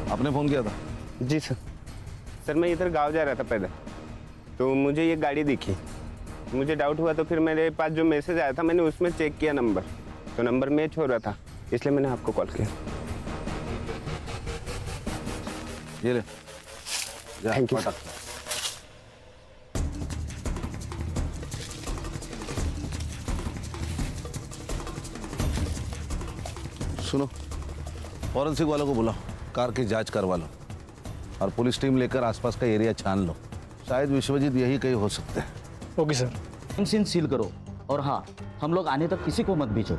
आपने फोन किया था? जी सर। सर मैं इधर गांव जा रहा था पैदल, तो मुझे ये गाड़ी दिखी, मुझे डाउट हुआ, तो फिर मेरे पास जो मैसेज आया था मैंने उसमें चेक किया नंबर, तो नंबर मैच हो रहा था, इसलिए मैंने आपको कॉल किया। ये ले। Thank you. सुनो, फॉरेंसिक वालों को बुलाओ, कार की जांच करवा लो और पुलिस टीम लेकर आसपास का एरिया छान लो। शायद विश्वजीत यही कहीं हो सकते हैं। Okay sir. सीन सील करो और हाँ, हम लोग आने तक किसी को मत भेजो।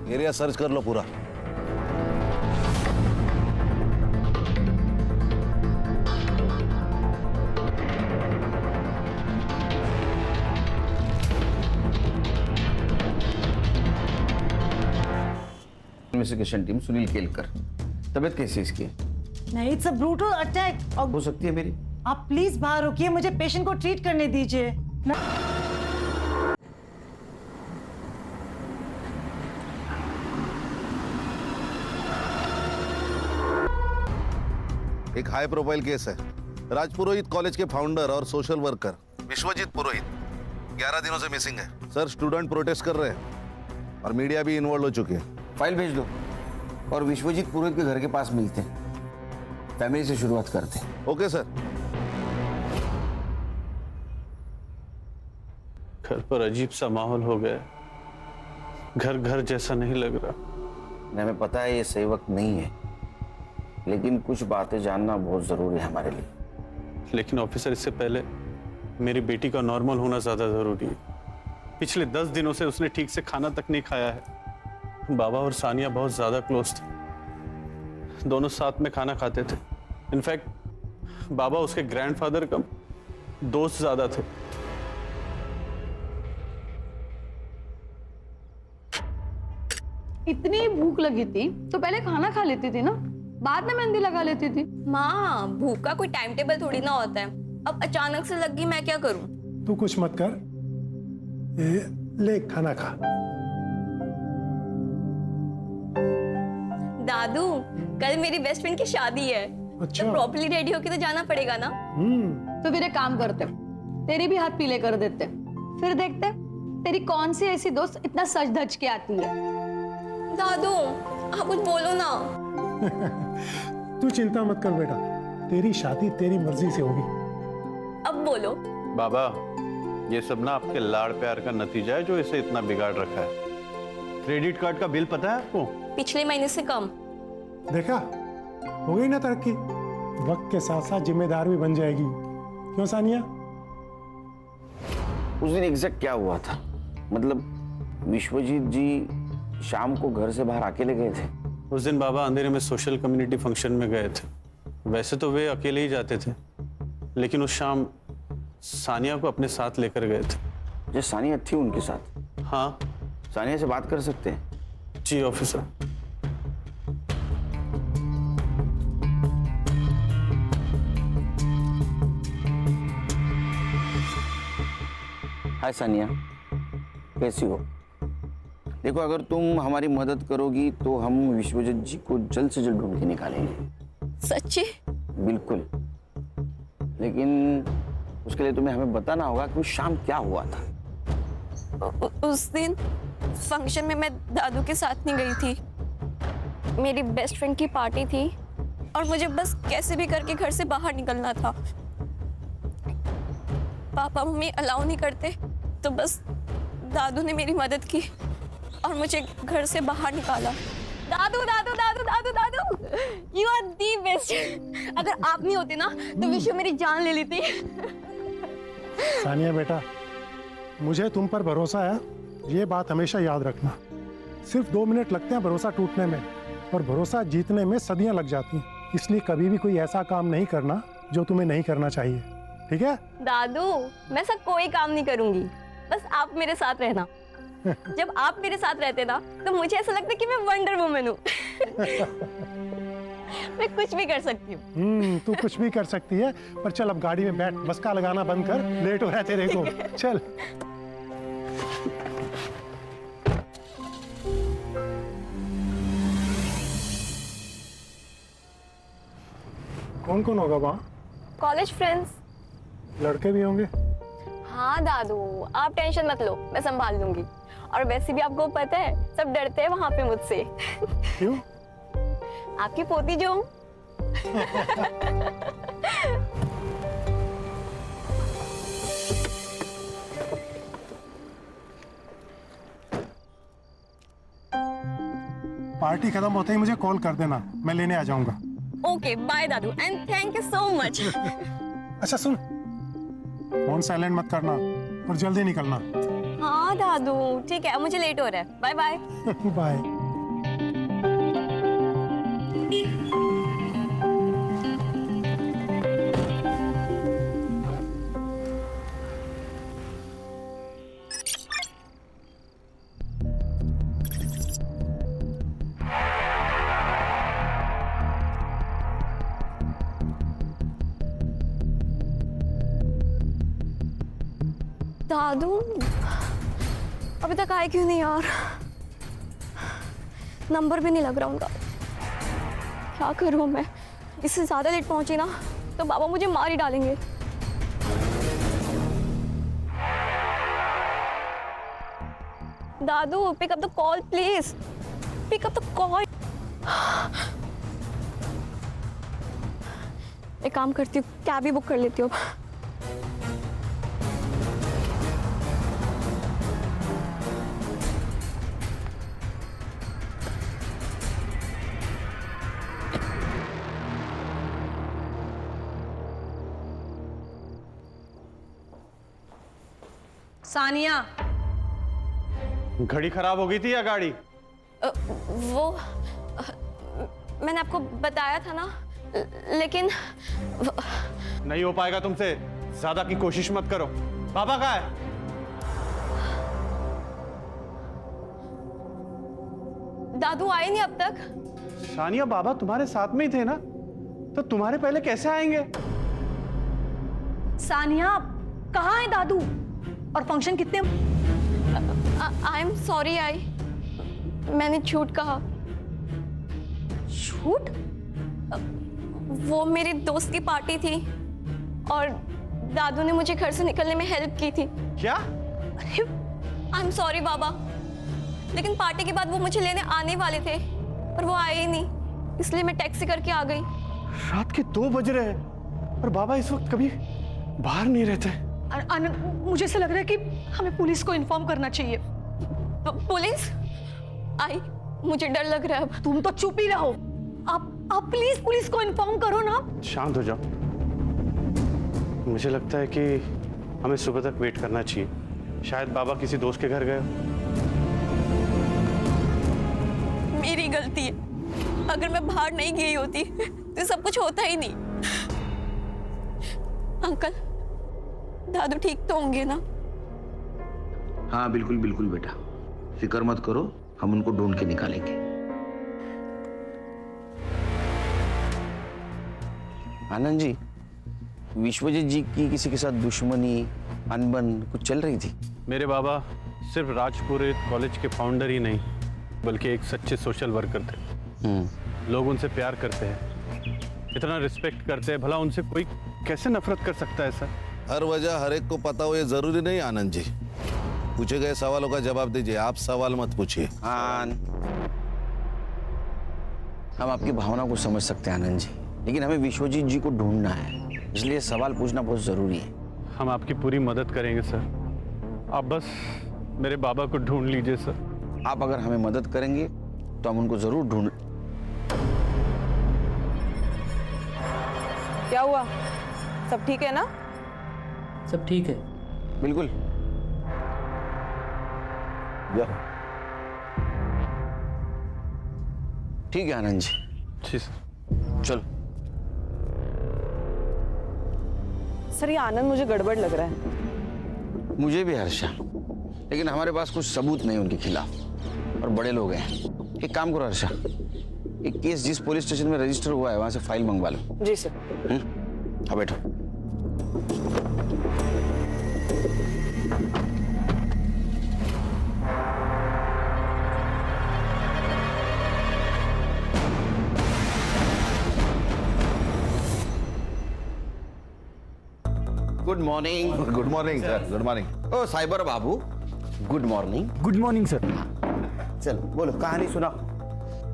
एरिया सर्च कर लो पूरा। Investigation team Sunil Kelkar. तबीयत कैसी इसकी? नहीं, इट्स अ ब्रूटल अटैक। हो सकती है मेरी? आप प्लीज बाहर रुकिए, मुझे पेशेंट को ट्रीट करने दीजिए। एक हाई प्रोफाइल केस है। राजपुरोहित कॉलेज के फाउंडर और सोशल वर्कर विश्वजीत पुरोहित 11 दिनों से मिसिंग है। सर, स्टूडेंट प्रोटेस्ट कर रहे हैं और मीडिया भी इन्वॉल्व हो चुकी है। फाइल भेज दो और विश्वजीत पुरोहित के घर के पास मिलते हैं। फैमिली से शुरुआत करते हैं। Okay sir. घर पर अजीब सा माहौल हो गया, घर घर जैसा नहीं लग रहा। हमें पता है ये सही वक्त नहीं है, लेकिन कुछ बातें जानना बहुत जरूरी है हमारे लिए। लेकिन ऑफिसर, इससे पहले मेरी बेटी का नॉर्मल होना ज्यादा जरूरी है। पिछले 10 दिनों से उसने ठीक से खाना तक नहीं खाया है। बाबा और सानिया बहुत ज्यादा क्लोज थे, दोनों साथ में खाना खाते थे। इनफैक्ट बाबा उसके ग्रैंडफादर का दोस्त ज्यादा थे। इतनी भूख लगी थी तो पहले खाना खा लेती थी ना, बाद में मेहंदी लगा लेती थी। माँ, भूख का कोई टाइम टेबल थोड़ी ना होता है। अब अचानक से लग गई, मैं क्या करूं? तू कुछ मत कर, ये ले खाना खा। दादू, कल मेरी बेस्ट फ्रेंड की शादी है। अच्छा। तो प्रॉपर्ली रेडी होके तो जाना पड़ेगा ना। तो फिर एक काम करते, तेरी भी हाथ पीले कर देते, फिर देखते तेरी कौन सी ऐसी दोस्त इतना सज धज के आती है। दादू, आप कुछ बोलो ना। तू चिंता मत कर बेटा, तेरी शादी तेरी मर्जी से होगी। अब बोलो। बाबा, ये सब ना आपके लाड़ प्यार का नतीजा है जो इसे इतना बिगाड़ रखा है। क्रेडिट कार्ड का बिल पता है आपको? पिछले महीने से कम। देखा, हो गई ना तरक्की। वक्त के साथ साथ जिम्मेदार भी बन जाएगी। क्यों सानिया? उस दिन एग्जैक्ट क्या हुआ था? मतलब विश्वजीत जी शाम को घर से बाहर अकेले गए थे? उस दिन बाबा अंधेरे में सोशल कम्युनिटी फंक्शन में गए थे। वैसे तो वे अकेले ही जाते थे, लेकिन उस शाम सानिया को अपने साथ लेकर गए थे। जो सानिया थी उनके साथ? हाँ। सानिया से बात कर सकते हैं? जी ऑफिसर। हाय सानिया, कैसी हो? देखो, अगर तुम हमारी मदद करोगी तो हम विश्वजीत जी को जल्द से जल्द ढूंढ के निकालेंगे। सच्ची? बिल्कुल, लेकिन उसके लिए तुम्हें हमें बताना होगा कि उस शाम क्या हुआ था। उस दिन फंक्शन में मैं दादू के साथ नहीं गई थी। मेरी बेस्ट फ्रेंड की पार्टी थी और मुझे बस कैसे भी करके घर से बाहर निकलना था। पापा मम्मी अलाउ नहीं करते, तो बस दादू ने मेरी मदद की और मुझे घर से बाहर निकाला। दादू दादू दादू दादू दादू, यू आर दी बेस्ट। अगर आप नहीं होते ना तो विश्व मेरी जान ले लेती। सानिया बेटा, मुझे तुम पर भरोसा है, ये बात हमेशा याद रखना। सिर्फ 2 मिनट लगते हैं भरोसा टूटने में, और भरोसा जीतने में सदियां लग जाती हैं। इसलिए कभी भी कोई ऐसा काम नहीं करना जो तुम्हें नहीं करना चाहिए, ठीक है? दादू, मैं सब कोई काम नहीं करूंगी, बस आप मेरे साथ रहना। जब आप मेरे साथ रहते ना तो मुझे ऐसा लगता है कि मैं वंडर वुमन हूँ। मैं कुछ भी कर सकती हूँ। तू कुछ भी कर सकती है, पर चल अब गाड़ी में बैठ, बस का लगाना बंद कर, लेट हो रहा है तेरे को। चल। कौन कौन होगा वहाँ? College friends. लड़के भी होंगे? हाँ दादू, आप टेंशन मत लो, मैं संभाल लूंगी। और वैसे भी आपको पता है सब डरते हैं वहां पे मुझसे। क्यों? आपकी पोती जो हूँ। पार्टी खत्म होते ही मुझे कॉल कर देना, मैं लेने आ जाऊंगा। ओके बाय दादू and thank you so much. अच्छा सुन, फोन साइलेंट मत करना और जल्दी निकलना। हाँ दादू ठीक है, मुझे लेट हो रहा है। Bye bye. बाय। दादू अभी तक आए क्यों नहीं यार? नंबर भी नहीं लग रहा उनका। क्या करूं मैं? इससे ज्यादा लेट पहुंची ना तो बाबा मुझे मार ही डालेंगे। दादू pick up the call please, pick up the call. एक काम करती हूँ, कैब ही बुक कर लेती हूँ। सानिया, घड़ी खराब हो गई थी या गाड़ी? मैंने आपको बताया था ना, लेकिन नहीं हो पाएगा तुमसे, ज्यादा की कोशिश मत करो। पापा कहाँ है? दादू आए नहीं अब तक। सानिया बाबा तुम्हारे साथ में ही थे ना, तो तुम्हारे पहले कैसे आएंगे? सानिया कहाँ है दादू? और फंक्शन कितने? आई एम सॉरी आई, मैंने झूठ कहा। झूठ? वो मेरे दोस्त की पार्टी थी और दादू ने मुझे घर से निकलने में हेल्प की थी। क्या? आई एम सॉरी बाबा, लेकिन पार्टी के बाद वो मुझे लेने आने वाले थे पर वो आए ही नहीं, इसलिए मैं टैक्सी करके आ गई। रात के 2 बज रहे हैं और बाबा इस वक्त कभी बाहर नहीं रहते। मुझे ऐसा लग रहा है कि हमें पुलिस को इन्फॉर्म करना चाहिए। पुलिस? आई, मुझे डर लग रहा है अब। तुम तो चुप ही रहो। आप प्लीज पुलिस को इन्फॉर्म करो ना। शांत हो जाओ। मुझे लगता है कि हमें सुबह तक वेट करना चाहिए, शायद बाबा किसी दोस्त के घर गए। मेरी गलती है, अगर मैं बाहर नहीं गई होती तो सब कुछ होता ही नहीं। अंकल, दादू ठीक तो होंगे ना? हाँ बिल्कुल बिल्कुल बेटा, फिक्र मत करो, हम उनको ढूंढ के निकालेंगे। आनंद जी, विश्वजीत जी की किसी के साथ दुश्मनी, अनबन कुछ चल रही थी? मेरे बाबा सिर्फ राजपुरोहित कॉलेज के फाउंडर ही नहीं, बल्कि एक सच्चे सोशल वर्कर थे। लोग उनसे प्यार करते हैं, इतना रिस्पेक्ट करते हैं, भला उनसे कोई कैसे नफरत कर सकता है सर? हर वजह हर एक को पता हो ये जरूरी नहीं आनंद जी। पूछे गए सवालों का जवाब दीजिए, आप सवाल मत पूछिए। हम आपकी भावना को समझ सकते हैं आनंद जी, लेकिन हमें विश्वजीत जी को ढूंढना है, इसलिए सवाल पूछना बहुत जरूरी है। हम आपकी पूरी मदद करेंगे सर, आप बस मेरे बाबा को ढूंढ लीजिए सर। आप अगर हमें मदद करेंगे तो हम उनको जरूर ढूंढ। क्या हुआ? सब ठीक है ना? सब ठीक है। बिल्कुल। ठीक है आनंद जी। जी सर। चलो। सर ये आनंद मुझे गड़बड़ लग रहा है। मुझे भी हर्षा, लेकिन हमारे पास कुछ सबूत नहीं उनके खिलाफ, और बड़े लोग हैं। एक काम करो हर्षा, एक केस जिस पुलिस स्टेशन में रजिस्टर हुआ है वहां से फाइल मंगवा लो। जी सर। हाँ बैठो। Good morning. Good morning sir, good morning. ओ साइबर बाबू, good morning. Good morning sir. चल बोलो, कहानी सुना।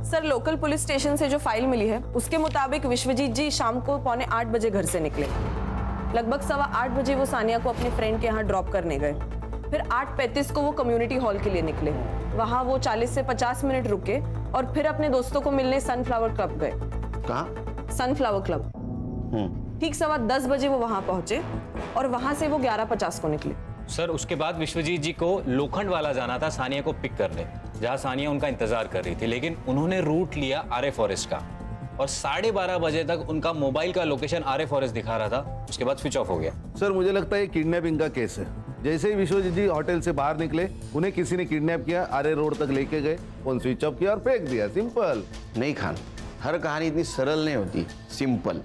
सर, लोकल पुलिस स्टेशन से जो फाइल मिली है उसके मुताबिक विश्वजीत जी शाम को 7:45 बजे घर से निकले। लगभग 8:15 बजे वो सानिया को अपने फ्रेंड के यहाँ ड्रॉप करने गए। फिर 8:35 को वो कम्युनिटी हॉल के लिए निकले। वहाँ वो 40 से 50 मिनट रुके और फिर अपने दोस्तों को मिलने सनफ्लावर क्लब गए। कहाँ? Sunflower club. ठीक 10:15 बजे वो वहाँ पहुंचे और वहाँ से वो 11:50 को निकले। सर, उसके बाद विश्वजीत जी को लोखंड वाला जाना था सानिया को पिक करने, जहां सानिया उनका इंतजार कर रही थी, लेकिन उन्होंने रूट लिया आर्य फॉरेस्ट का और 12:30 बजे तक उनका मोबाइल का लोकेशन आर्य फॉरेस्ट दिखा रहा था। उसके बाद स्विच ऑफ हो गया। सर मुझे लगता है किडनैपिंग का केस है। जैसे ही विश्वजीत जी होटल से बाहर निकले, उन्हें किसी ने किडनैप किया, आर्य रोड तक लेके गए, फोन स्विच ऑफ किया और फेंक दिया। सिंपल। नहीं खान, हर कहानी इतनी सरल नहीं होती, सिंपल।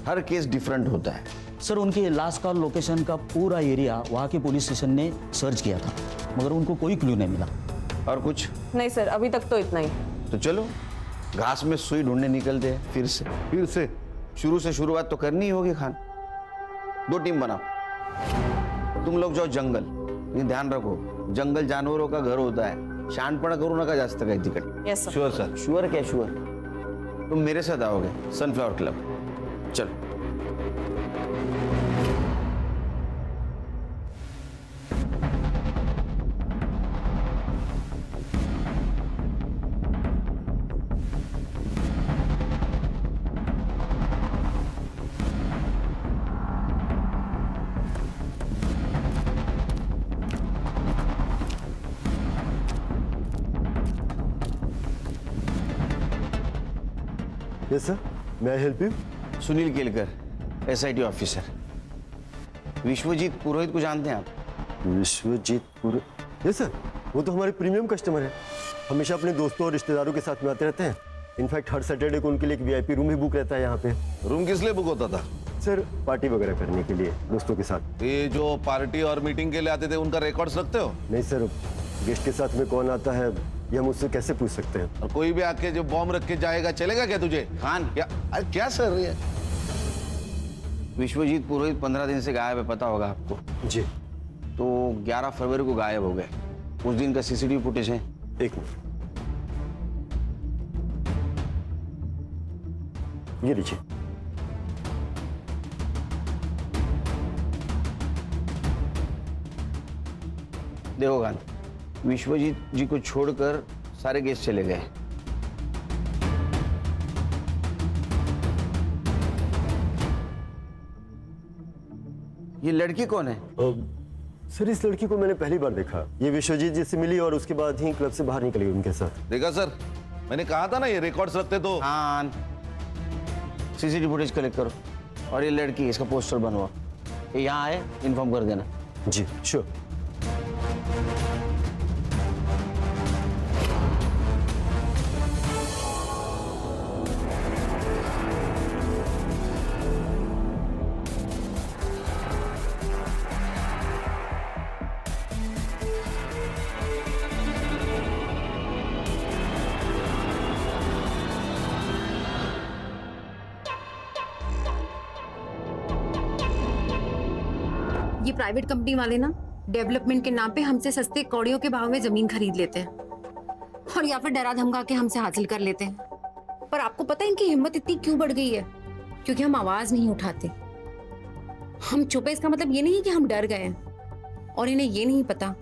हर केस डिफरेंट होता है। सर उनकी लास्ट कॉल लोकेशन का पूरा एरिया वहाँ के पुलिस स्टेशन ने सर्च किया था, मगर उनको कोई क्लू नहीं मिला। और कुछ नहीं सर, अभी तक तो इतना ही। तो चलो घास में सुई ढूंढने निकलते हैं फिर से। शुरू से शुरुआत तो करनी ही होगी खान। 2 टीम बनाओ, तुम लोग जाओ जंगल, लेकिन ध्यान रखो जंगल जानवरों का घर होता है, शहाणपणा करू नका जास्त काही तिकडे। Yes sir. Sure sir. Sure क्या श्योर? तुम मेरे साथ आओगे सनफ्लावर क्लब। चलो। यस सर, मैं help you? Sunil Kelkar, SIT officer. Vishwajeet Purohit को जानते हैं आप? विश्वजीत पुरोहित? यस सर, वो तो हमारे प्रीमियम कस्टमर है। हमेशा अपने दोस्तों और रिश्तेदारों के साथ में आते रहते हैं। इनफैक्ट हर सैटरडे को उनके लिए एक VIP रूम भी बुक रहता है यहाँ पे। रूम किस लिए बुक होता था? सर पार्टी वगैरह करने के लिए दोस्तों के साथ। ये जो पार्टी और मीटिंग के लिए आते थे उनका रिकॉर्ड्स रखते हो? नहीं सर, गेस्ट के साथ में कौन आता है ये हम उससे कैसे पूछ सकते हैं? और कोई भी आके जो बॉम्ब रख के जाएगा चलेगा क्या तुझे? खान क्या? अरे क्या सर ये? विश्वजीत पुरोहित 15 दिन से गायब है, पता होगा आपको। जी। तो 11 फरवरी को गायब हो गए। उस दिन का CCTV फुटेज है। एक मिनट, ये लीजिए। देखो खान, विश्वजीत जी को छोड़कर सारे गेस्ट चले गए। ये लड़की कौन है? सर इस लड़की को मैंने पहली बार देखा। ये विश्वजीत जी से मिली और उसके बाद ही क्लब से बाहर निकल गई उनके साथ। देखा सर, मैंने कहा था ना ये रिकॉर्ड्स रखते तो। खान, CCTV फुटेज कलेक्ट करो और ये लड़की, इसका पोस्टर बनवाओ। ये यहाँ आए, इन्फॉर्म कर देना। जी श्योर। ये प्राइवेट कंपनी वाले ना डेवलपमेंट के नाम पे हमसे सस्ते कौड़ियों के भाव में जमीन खरीद लेते हैं और या फिर डरा धमका के हमसे हासिल कर लेते हैं। पर आपको पता है इनकी हिम्मत इतनी क्यों बढ़ गई है? क्योंकि हम आवाज नहीं उठाते। हम चुप है इसका मतलब ये नहीं कि हम डर गए हैं, और इन्हें ये नहीं पता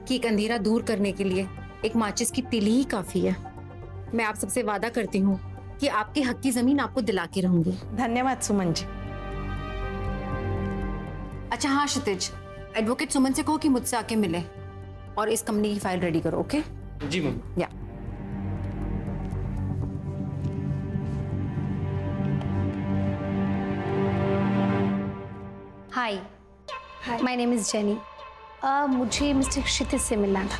कि एक अंधेरा दूर करने के लिए एक माचिस की तिली ही काफी है। मैं आप सबसे वादा करती हूँ कि आपके हक की जमीन आपको दिला के रहूंगी। धन्यवाद सुमन जी। अच्छा हाँ क्षितिज, एडवोकेट सुमन से कहो कि मुझसे आके मिले और इस कंपनी की फाइल रेडी करो। ओके जी मैम। या Hi, my name is Jenny. मुझे मिस्टर क्षितिज से मिलना था।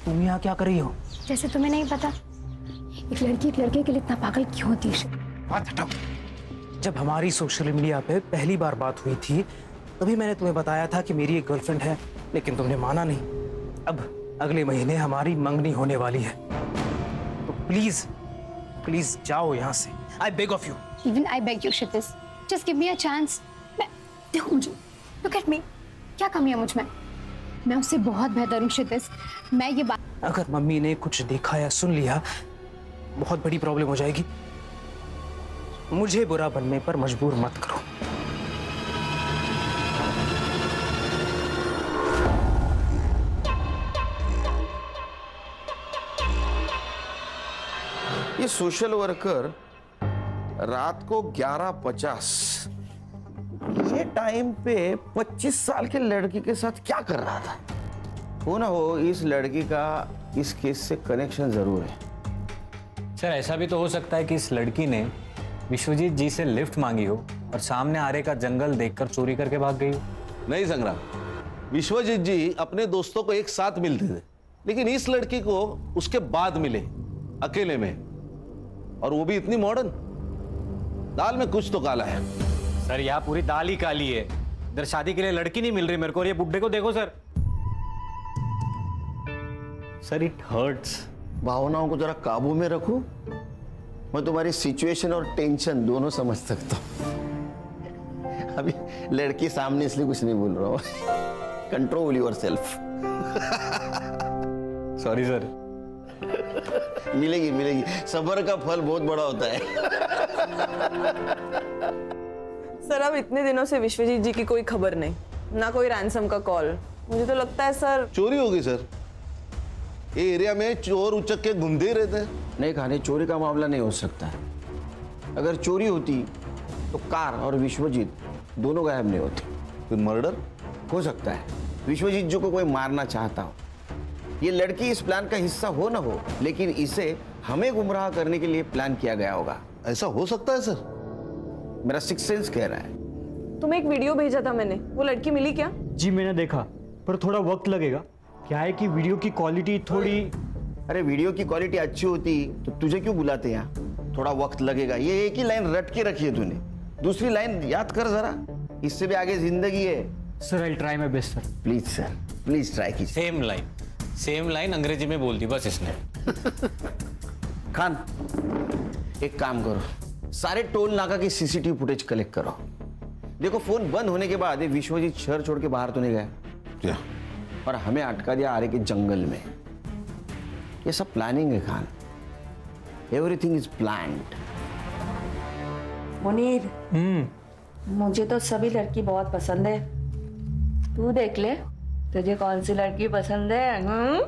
तुम यहाँ क्या कर रही हो? जैसे तुम्हें नहीं पता, एक लड़की एक लड़के के लिए इतना पागल क्यों होती है? बात हटाओ। जब हमारी सोशल मीडिया पे पहली बार बात हुई थी तभी मैंने तुम्हें बताया था कि मेरी एक गर्लफ्रेंड है, लेकिन तुमने माना नहीं। अब अगले महीने हमारी मंगनी होने वाली है, तो प्लीज प्लीज जाओ यहाँ से। I beg of you. Even I beg you, Kshitij, just give me a chance। देखो मुझे, look at me, क्या कमी है मुझ में? मैं उससे बहुत बेहतर हूँ क्षितिज। मैं ये बात, अगर मम्मी ने कुछ देखा या सुन लिया बहुत बड़ी प्रॉब्लम हो जाएगी। मुझे बुरा बनने पर मजबूर मत करो। ये सोशल वर्कर रात को 11:50 ये टाइम पे 25 साल के लड़की के साथ क्या कर रहा था? हो ना हो इस लड़की का इस केस से कनेक्शन जरूर है। सर ऐसा भी तो हो सकता है कि इस लड़की ने विश्वजीत जी से लिफ्ट मांगी हो और सामने आरे का जंगल देखकर चोरी करके भाग गई हो। नहीं संग्राम, विश्वजीत जी अपने दोस्तों को एक साथ मिलते थे, लेकिन इस लड़की को उसके बाद मिले अकेले में, और वो भी इतनी मॉडर्न। दाल में कुछ तो काला है। सर यहाँ पूरी दाल ही काली है। इधर शादी के लिए लड़की नहीं मिल रही मेरे को, और ये बुड्ढे को देखो सर। Sir it hurts. भावनाओं को जरा काबू में रखो। मैं तुम्हारी सिचुएशन और टेंशन दोनों समझ सकता हूं। अभी लड़की सामने इसलिए कुछ नहीं बोल रहा हूं। Control yourself. Sorry sir. मिलेगी मिलेगी, सब्र का फल बहुत बड़ा होता है। सर अब इतने दिनों से विश्वजीत जी की कोई खबर नहीं, ना कोई रैंसम का कॉल। मुझे तो लगता है सर चोरी होगी सर। ये एरिया में चोर उचक के घूमते ही रहते हैं। नहीं खाने, चोरी का मामला नहीं हो सकता है। अगर चोरी होती तो कार और विश्वजीत दोनों गायब नहीं होते। फिर मर्डर हो सकता है। विश्वजीत जी को कोई मारना चाहता हो, ये लड़की इस प्लान का हिस्सा हो ना हो, लेकिन इसे हमें गुमराह करने के लिए प्लान किया गया होगा। ऐसा हो सकता है सर? मेरा सिक्स सेंस कह रहा है। तुम्हें एक वीडियो भेजा था मैंने, वो लड़की मिली क्या? जी मैंने देखा, पर थोड़ा वक्त लगेगा। क्या है कि वीडियो की क्वालिटी थोड़ी। अरे वीडियो की क्वालिटी अच्छी होती तो तुझे क्यों बुलाते यहाँ? थोड़ा वक्त लगेगा। ये एक ही लाइन रट के रखी है तूने, दूसरी लाइन याद कर जरा। इससे भी आगे जिंदगी है। Sir I try my best sir. Please sir, please try कीजिए। सेम लाइन अंग्रेजी में बोल दी बस इसने। खान एक काम करो, सारे टोल नाका की सीसीटीवी फुटेज कलेक्ट करो। देखो फोन बंद होने के बाद ये विश्वजीत शहर छोड़ के बाहर तो नहीं गया, और हमें अटका दिया आरे के जंगल में। ये सब प्लानिंग है Khan. Everything is planned. Munir, मुझे तो सभी लड़की बहुत पसंद है। तू देख ले तुझे कौन सी लड़की पसंद है।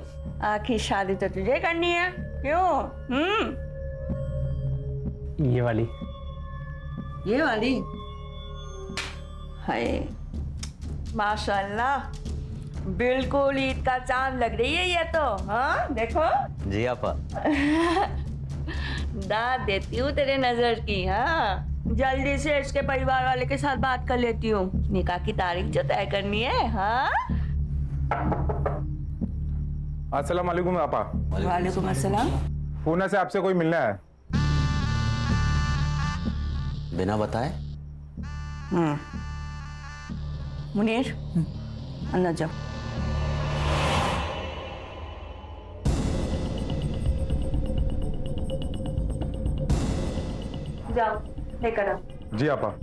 आखिर शादी तो तुझे करनी है, क्यों? ये वाली। ये वाली? हाय माशाल्लाह, बिल्कुल ईद का चांद लग रही है ये तो। हाँ देखो। जी आपा। दाद देती हूँ तेरे नजर की। हाँ जल्दी से इसके परिवार वाले के साथ बात कर लेती हूँ, निकाह की तारीख जो तय करनी है। हाँ अस्सलाम वालेकुम आपा। वालेकुम अस्सलाम। पूना से आपसे कोई मिलना है। बिना बताए? मुनीर अंदर जाओ। जाओ लेकर आओ। जी आपा।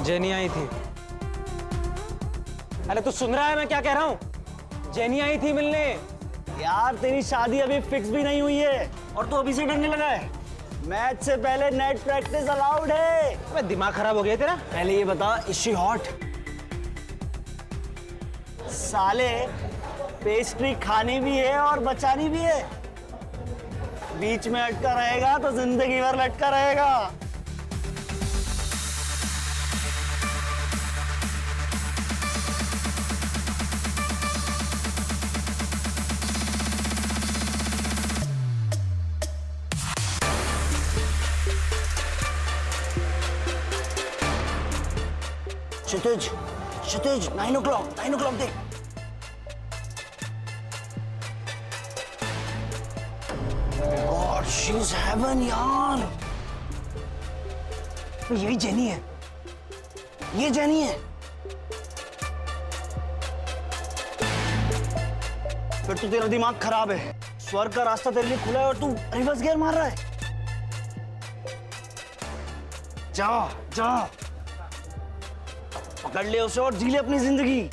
जेनी आई थी। अरे तू सुन रहा है मैं क्या कह रहा हूँ? जेनी आई थी मिलने। यार तेरी शादी अभी फिक्स भी नहीं हुई है और तू अभी से डरने लगा है। मैच से पहले नेट प्रैक्टिस अलाउड है। अबे दिमाग खराब हो गया तेरा? पहले ये बता, इज शी हॉट? साले पेस्ट्री खानी भी है और बचानी भी है। बीच में अटका रहेगा तो जिंदगी भर लटका रहेगा। क्षितिज, क्षितिज, 9 o'clock देख। God, she's heaven यार। यही जेनी है, ये जेनी है। फिर तो तेरा दिमाग खराब है। स्वर्ग का रास्ता तेरे लिए खुला है और तू रिवर्स गियर मार रहा है। जा जा, पकड़ ले उसे और जी ले अपनी जिंदगी।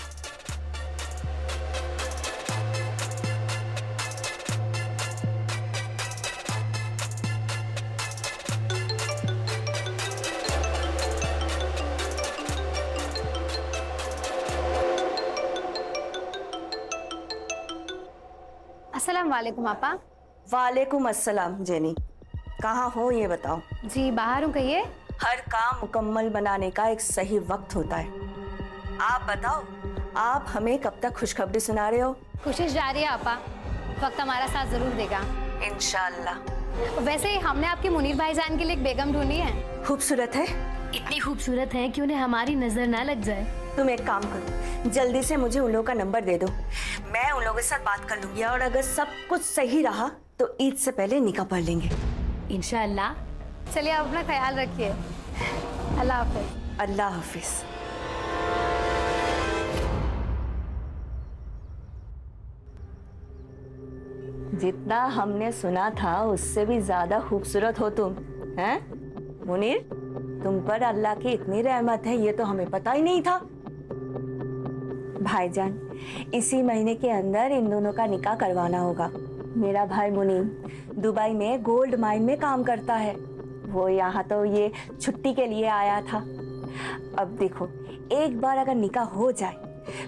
अस्सलाम वालेकुम आपा। वालेकुम अस्सलाम जेनी, कहाँ हो ये बताओ। जी बाहर हूँ, कहिए। हर काम मुकम्मल बनाने का एक सही वक्त होता है। आप बताओ, आप हमें कब तक खुशखबरी सुना रहे हो? कोशिश जारी है आपा, वक्त हमारा साथ जरूर देगा इंशाल्लाह। वैसे हमने आपके मुनीर भाईजान के लिए एक बेगम ढूंढी है। खूबसूरत है? इतनी खूबसूरत है कि उन्हें हमारी नजर ना लग जाए। तुम एक काम करो, जल्दी से मुझे उन लोगों का नंबर दे दो, मैं उन लोगों के साथ बात कर लूंगी और अगर सब कुछ सही रहा तो ईद से पहले निकाह पढ़ लेंगे इंशाल्लाह। चलिए आप अपना ख्याल रखिए। अल्लाह हाफिज। अल्लाह हाफिज। जितना हमने सुना था उससे भी ज्यादा खूबसूरत हो तुम, हैं? मुनीर, तुम पर अल्लाह की इतनी रहमत है ये तो हमें पता ही नहीं था। भाईजान, इसी महीने के अंदर इन दोनों का निकाह करवाना होगा। मेरा भाई मुनीर दुबई में गोल्ड माइन में काम करता है। वो यहाँ तो ये छुट्टी के लिए आया था। अब देखो, एक बार अगर निकाह हो जाए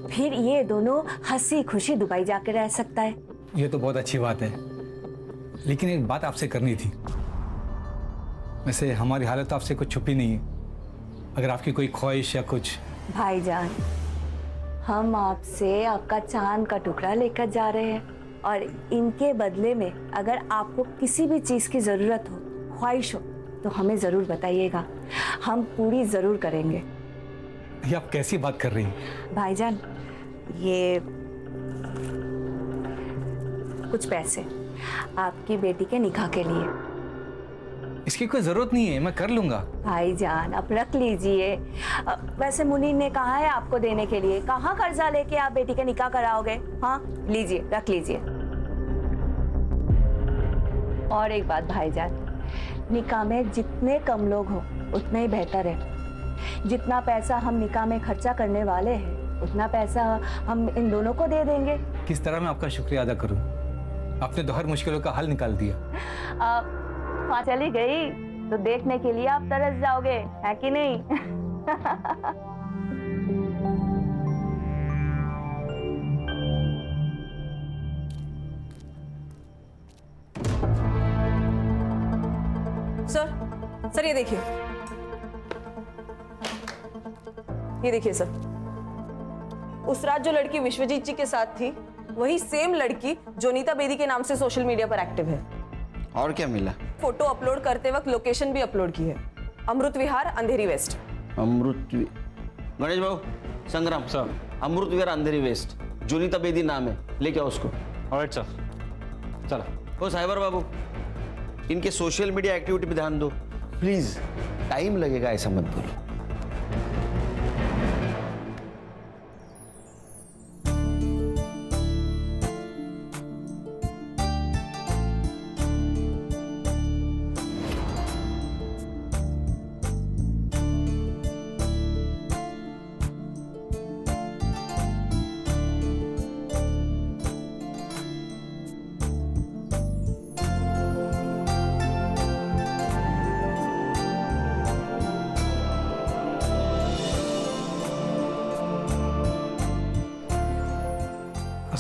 फिर ये दोनों हंसी खुशी दुबई जाकर रह सकता है। ये तो बहुत अच्छी बात है, लेकिन एक बात आपसे करनी थी। वैसे हमारी हालत आपसे कुछ छुपी नहीं है, अगर आपकी कोई ख्वाहिश या कुछ। भाईजान, हम आपसे आपका चांद का टुकड़ा लेकर जा रहे हैं और इनके बदले में अगर आपको किसी भी चीज़ की ज़रूरत हो, ख्वाहिश हो, तो हमें ज़रूर बताइएगा, हम पूरी ज़रूर करेंगे। ये आप कैसी बात कर रही हैं? भाईजान, ये कुछ पैसे आपकी बेटी के निकाह के लिए। इसकी कोई ज़रूरत नहीं है, मैं कर लूँगा। भाईजान, आप रख लीजिए। वैसे मुनीर ने कहा है आपको देने के लिए, कहाँ कर्जा लेके आप बेटी के निकाह कराओगे? हाँ, लीजिए, रख लीजिए। और एक बात भाईजान, निकाह में जितने कम लोग हो उतना ही बेहतर है। जितना पैसा हम निकाह में खर्चा करने वाले हैं उतना पैसा हम इन दोनों को दे देंगे। किस तरह मैं आपका शुक्रिया अदा करूं? आपने तो हर मुश्किलों का हल निकाल दिया। वहाँ चली गई तो देखने के लिए आप तरस जाओगे, है कि नहीं? सर ये देखिए, ये देखिए सर, उस रात जो लड़की विश्वजीत जी के साथ थी वही सेम लड़की जोनीता बेदी के नाम से सोशल मीडिया पर एक्टिव है। और क्या मिला? फोटो अपलोड करते वक्त लोकेशन भी अपलोड की है, अमृत विहार, अंधेरी वेस्ट। गणेश बाबू, संग्राम सर, अमृत विहार, अंधेरी वेस्ट, जोनीता बेदी नाम है, लेके आओ उसको। ऑलराइट सर, चलो। ओ साइबर बाबू, इनके सोशल मीडिया एक्टिविटी पे ध्यान दो प्लीज, टाइम लगेगा ऐसा मत बोलो।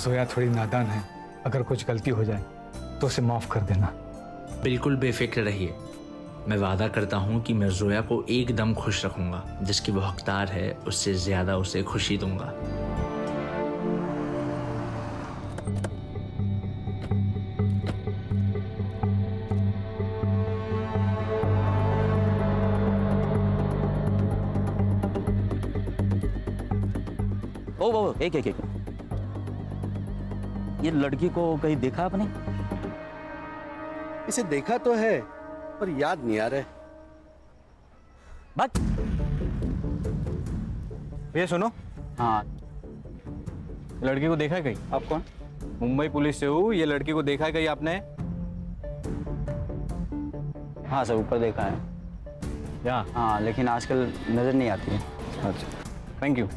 जोया थोड़ी नादान है, अगर कुछ गलती हो जाए तो उसे माफ़ कर देना। बिल्कुल बेफिक्र रहिए, मैं वादा करता हूँ कि मैं जोया को एकदम खुश रखूंगा। जिसकी वो हकदार है उससे ज़्यादा उसे खुशी दूंगा। ओ एक एक एक ये लड़की को कहीं देखा आपने? इसे देखा तो है पर याद नहीं आ रहा है। बात भैया सुनो। हाँ, लड़की को देखा है कहीं? आप कौन? मुंबई पुलिस से हूँ। ये लड़की को देखा है कहीं आपने? हाँ सर, ऊपर देखा है। यहाँ? हाँ, लेकिन आजकल नजर नहीं आती है। अच्छा, थैंक यू।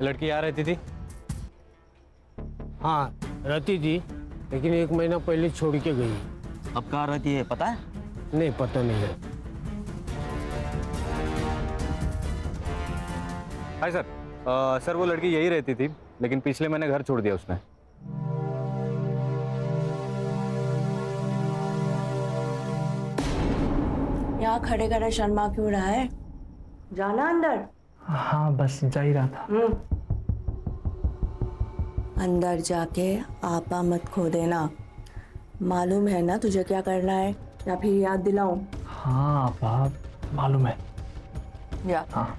लड़की यहाँ रहती थी? हाँ रहती थी, लेकिन 1 महीना पहले छोड़ के गई। अब कहाँ रहती है पता है? नहीं पता नहीं है। Hi sir. सर वो लड़की यही रहती थी, लेकिन पिछले महीने घर छोड़ दिया उसने। यहाँ खड़े खड़े शर्मा क्यों रहा है? जाना अंदर। हाँ बस जा ही रहा था। अंदर जाके आपा मत खो देना। मालूम है ना तुझे क्या करना है, या फिर याद दिलाऊं? हाँ बाप, मालूम है। या हाँ।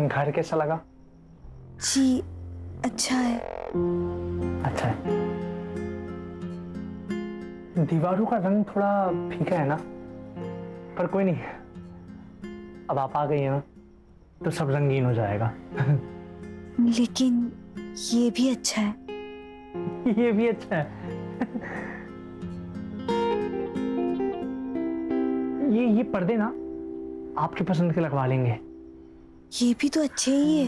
घर कैसा लगा? जी अच्छा है। अच्छा है। दीवारों का रंग थोड़ा फीका है ना, पर कोई नहीं, अब आप आ गई हैं ना तो सब रंगीन हो जाएगा। लेकिन ये भी अच्छा है। ये भी अच्छा है। ये पर्दे ना आपकी पसंद के लगवा लेंगे। ये भी तो अच्छे ही है।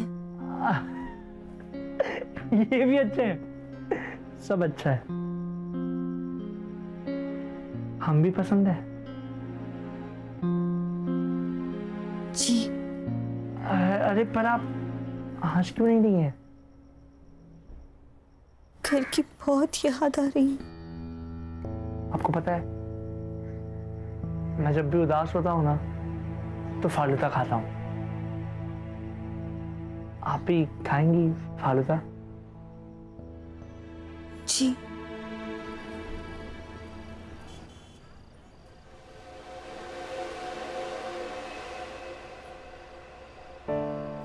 ये भी अच्छे हैं, सब अच्छा है। हम भी पसंद है। जी। अरे पर आप हंस क्यों नहीं रही हैं? घर की बहुत याद आ रही है। आपको पता है, मैं जब भी उदास होता हूँ ना तो फालूदा खाता हूँ। आप भी खाएंगी फालूदा? जी।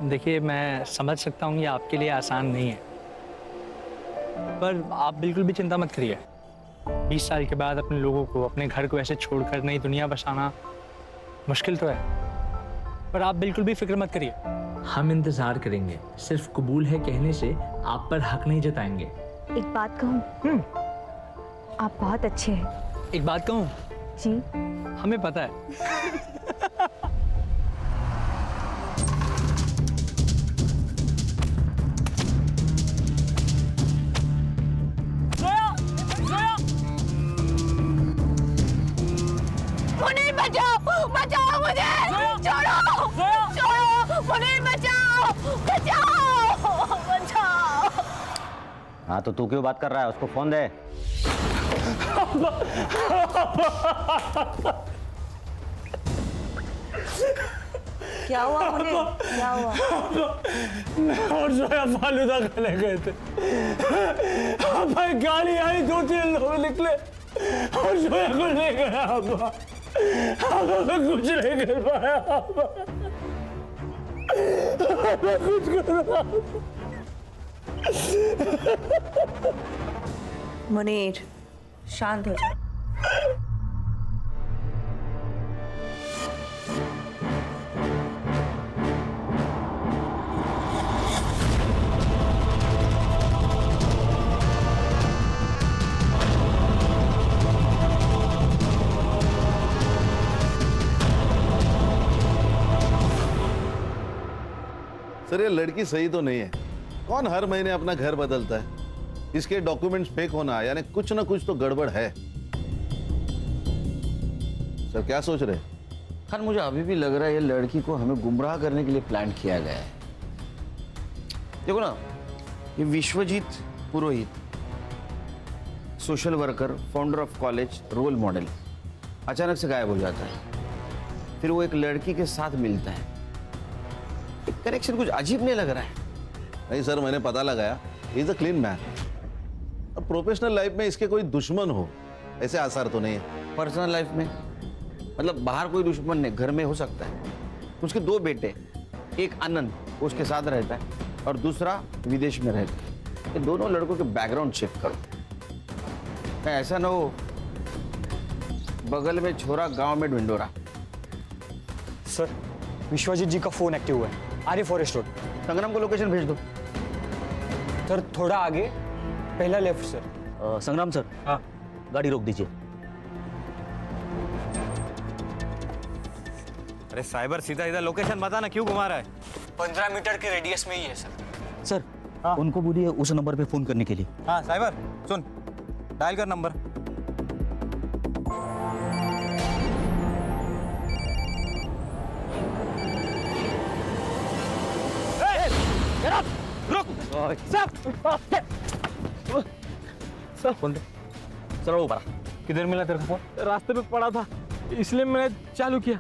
देखिए मैं समझ सकता हूँ ये आपके लिए आसान नहीं है, पर आप बिल्कुल भी चिंता मत करिए। 20 साल के बाद अपने लोगों को, अपने घर को ऐसे छोड़कर नई दुनिया बसाना मुश्किल तो है, पर आप बिल्कुल भी फिक्र मत करिए। हम इंतजार करेंगे, सिर्फ कबूल है कहने से आप पर हक नहीं जताएंगे। एक बात कहूँ? आप बहुत अच्छे हैं। एक बात कहूँ? जी। हमें पता है। मुनीर बचाओ, बचाओ मुझे! छोड़ो! छोड़ो! मुनीर बचाओ! बचाओ! बचाओ! हाँ तो तू क्यों बात कर रहा है? उसको फोन दे। क्या हुआ मुनीर? क्या हुआ? मैं और जोया फालूदा खाने गए थे। भाई गाड़ी आई, 2-3 लोग निकले और जोया को ले गया। मैं कुछ नहीं कर पाया। मैं कुछ कर। मुनीर शांत हो जा। सर ये लड़की सही तो नहीं है। कौन हर महीने अपना घर बदलता है? इसके डॉक्यूमेंट्स फेक होना यानी कुछ ना कुछ तो गड़बड़ है। सर क्या सोच रहे? खान मुझे अभी भी लग रहा है ये लड़की को हमें गुमराह करने के लिए प्लान किया गया है। देखो ना, ये Vishwajeet Purohit, social worker, founder of college, role model, अचानक से गायब हो जाता है। फिर वो एक लड़की के साथ मिलता है। कनेक्शन कुछ अजीब नहीं लग रहा है? नहीं सर, मैंने पता लगाया, he is a clean man. अब प्रोफेशनल लाइफ में इसके कोई दुश्मन हो ऐसे आसार तो नहीं है। पर्सनल लाइफ में मतलब बाहर कोई दुश्मन नहीं, घर में हो सकता है। उसके 2 बेटे, एक आनंद उसके साथ रहता है और दूसरा विदेश में रहता है। ये दोनों लड़कों के बैकग्राउंड चेक करो, ऐसा ना हो बगल में छोरा गांव में ढिंडोरा। सर विश्वजीत जी का फोन एक्टिव हुआ है, आर्य फॉरेस्ट रोड। संग्राम को लोकेशन भेज दो। सर थोड़ा आगे, पहला लेफ्ट सर। संग्राम सर, हाँ गाड़ी रोक दीजिए। अरे साइबर, सीधा सीधा लोकेशन बता ना, क्यों घुमा रहा है? 15 मीटर के रेडियस में ही है सर। सर उनको बोलिए उस नंबर पे फोन करने के लिए। हाँ साइबर सुन, डायल कर नंबर। चलो ऊपर। किधर मिला तेरे को फोन? रास्ते पे पड़ा था इसलिए मैंने चालू किया।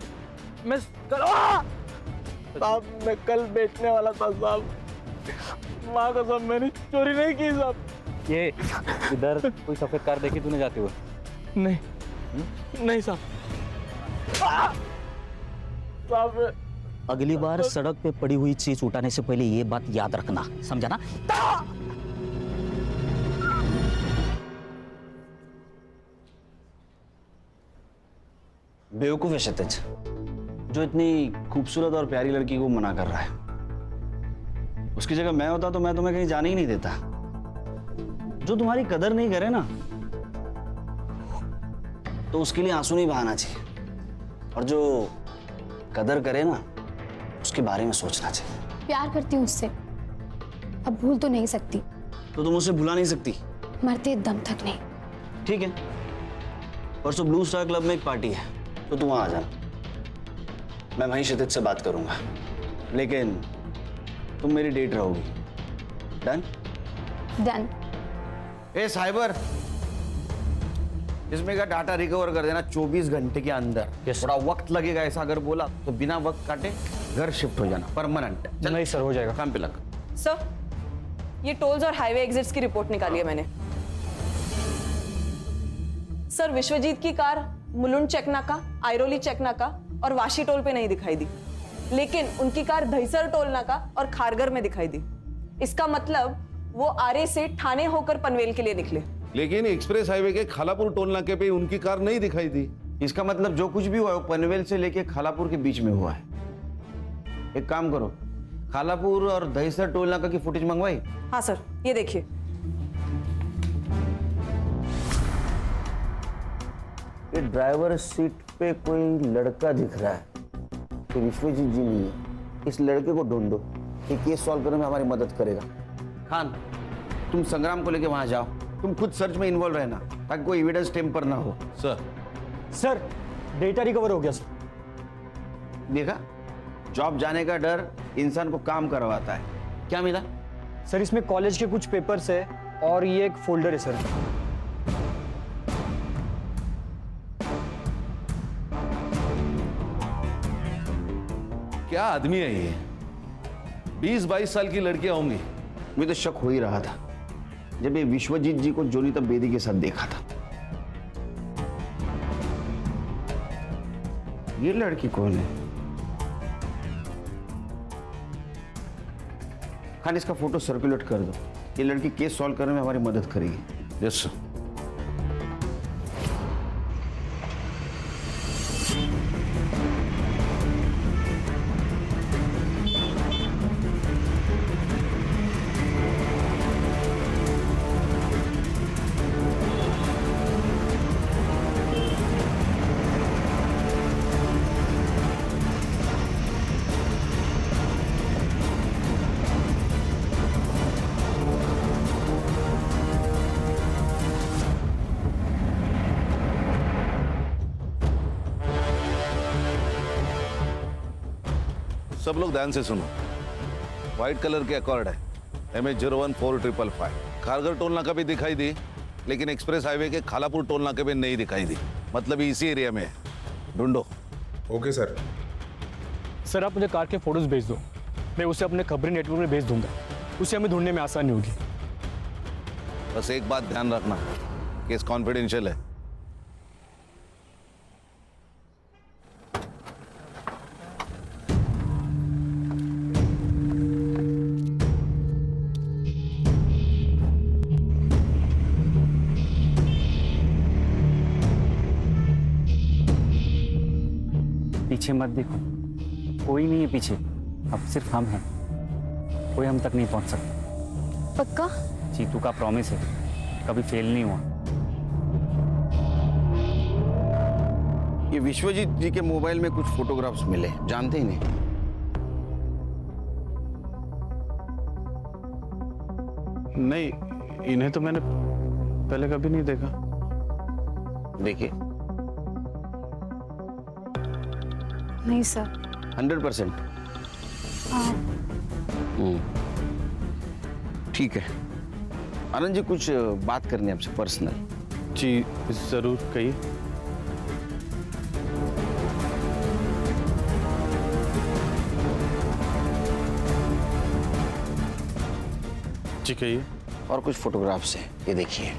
मैं साहब मैं कल बेचने वाला था साहब, माँ कसम मैंने चोरी नहीं की साहब। ये इधर कोई सफेद कार देखी तूने जाते हुए? नहीं नहीं साहब। साहब अगली बार सड़क पे पड़ी हुई चीज उठाने से पहले ये बात याद रखना, समझा ना? बेवकूफ है क्षितिज, जो इतनी खूबसूरत और प्यारी लड़की को मना कर रहा है। उसकी जगह मैं होता तो मैं तुम्हें कहीं जाने ही नहीं देता। जो तुम्हारी कदर नहीं करे ना, तो उसके लिए आंसू नहीं बहाना चाहिए, और जो कदर करे ना, उसके बारे में सोचना चाहिए। प्यार करती हूँ उससे, अब भूल तो नहीं सकती। तो तुम उसे भुला नहीं सकती? मरते दम तक नहीं। ठीक है, परसों ब्लू स्टार क्लब में एक पार्टी है, तो तुम वहां आ जाना। मैं वहीं क्षितिज से बात करूंगा, लेकिन तुम मेरी डेट रहोगी। डन? डन। ए साइबर, इसमें का डाटा रिकवर कर देना 24 घंटे के अंदर। थोड़ा वक्त लगेगा, ऐसा अगर बोला तो बिना वक्त काटे घर शिफ्ट हो जाना, परमानेंट। नहीं सर, हो जाएगा। काम पे लग। सर ये टोल्स और हाईवे एग्जिट्स की रिपोर्ट निकाली है मैंने। सर विश्वजीत की कार मुलुंड चेकनाका, आयरोली चेकनाका और वाशी टोल पे नहीं दिखाई दी, लेकिन उनकी कार दहीसर टोल नाका और खारगर में दिखाई दी। इसका मतलब वो आरे से ठाणे होकर पनवेल के लिए निकले। लेकिन एक्सप्रेस हाईवे के खालापुर टोल नाके पे उनकी कार नहीं दिखाई दी। इसका मतलब जो कुछ भी हुआ है वो पनवेल से लेके खालापुर के बीच में हुआ है। एक काम करो, खालापुर और दहीसर टोल नाका की फुटेज मंगवाई? हाँ सर, ये देखिए। ये ड्राइवर सीट पे कोई लड़का दिख रहा है, तो विश्वजीत जी नहीं है। इस लड़के को ढूंढो, ये केस सॉल्व करने में हमारी मदद करेगा। खान, तुम संग्राम को लेके वहां जाओ, तुम खुद सर्च में इन्वॉल्व रहना ताकि कोई एविडेंस टेम्पर ना हो। सर डेटा रिकवर हो गया सर। देखा, जॉब जाने का डर इंसान को काम करवाता है। क्या मिला? सर इसमें कॉलेज के कुछ पेपर्स है और ये एक फोल्डर है सर। क्या आदमी है ये? 20-22 साल की लड़कियां होंगी। मुझे तो शक हो ही रहा था जब ये विश्वजीत जी को जोनीता बेदी के साथ देखा था। ये लड़की कौन है? खान, इसका फोटो सर्कुलेट कर दो। ये लड़की केस सॉल्व करने में हमारी मदद करेगी। Yes sir. सब लोग ध्यान से सुनो। व्हाइट कलर के अकॉर्ड है, MH014555। खारघर टोल नाका भी दिखाई दी, लेकिन एक्सप्रेस हाईवे के खालापुर टोल नाके पे नहीं दिखाई दी। मतलब इसी एरिया में है। ढूंढो। Okay sir. सर आप मुझे कार के फोटोज भेज दो, मैं उसे अपने खबरी नेटवर्क में भेज दूंगा, उसे हमें ढूंढने में आसानी होगी। बस एक बात ध्यान रखना, केस कॉन्फिडेंशियल है। पीछे मत देखो, कोई नहीं है पीछे, अब सिर्फ हम हैं। कोई हम तक नहीं पहुंच सकता। पक्का? जीतू का प्रॉमिस है, कभी फेल नहीं हुआ। ये विश्वजीत जी के मोबाइल में कुछ फोटोग्राफ्स मिले, जानते ही नहीं। नहीं, इन्हें तो मैंने पहले कभी नहीं देखा। देखिए। नहीं सर। 100%। ठीक है। आनंद जी, कुछ बात करनी है आपसे पर्सनल। जी जरूर, कहिए। जी कहिए। और कुछ फोटोग्राफ्स हैं, ये देखिए।